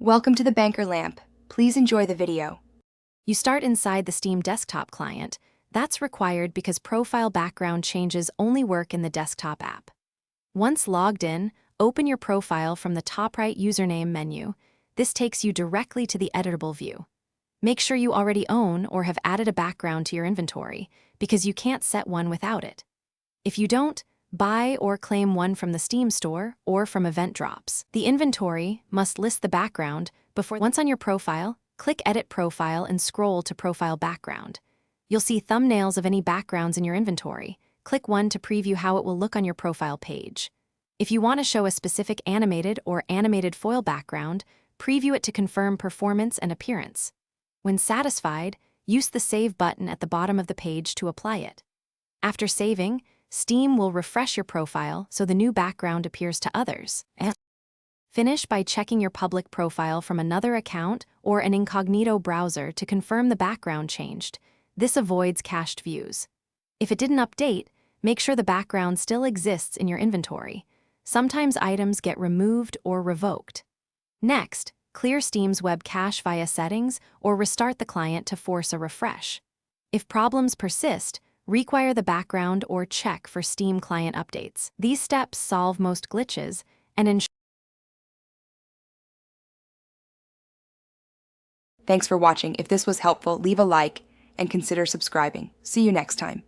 Welcome to the Banker Lamp. Please enjoy the video. You start inside the Steam desktop client. That's required because profile background changes only work in the desktop app. Once logged in, open your profile from the top right username menu. This takes you directly to the editable view. Make sure you already own or have added a background to your inventory, because you can't set one without it. If you don't, buy or claim one from the Steam store or from Event Drops. The inventory must list the background before. Once on your profile, click Edit Profile and scroll to Profile Background. You'll see thumbnails of any backgrounds in your inventory. Click one to preview how it will look on your profile page. If you want to show a specific animated or animated foil background, preview it to confirm performance and appearance. When satisfied, use the Save button at the bottom of the page to apply it. After saving, Steam will refresh your profile so the new background appears to others. Finish by checking your public profile from another account or an incognito browser to confirm the background changed. This avoids cached views. If it didn't update, make sure the background still exists in your inventory. Sometimes items get removed or revoked. Next, clear Steam's web cache via settings or restart the client to force a refresh. If problems persist, require the background or check for Steam client updates. These steps solve most glitches and ensure. Thanks for watching. If this was helpful, leave a like and consider subscribing. See you next time.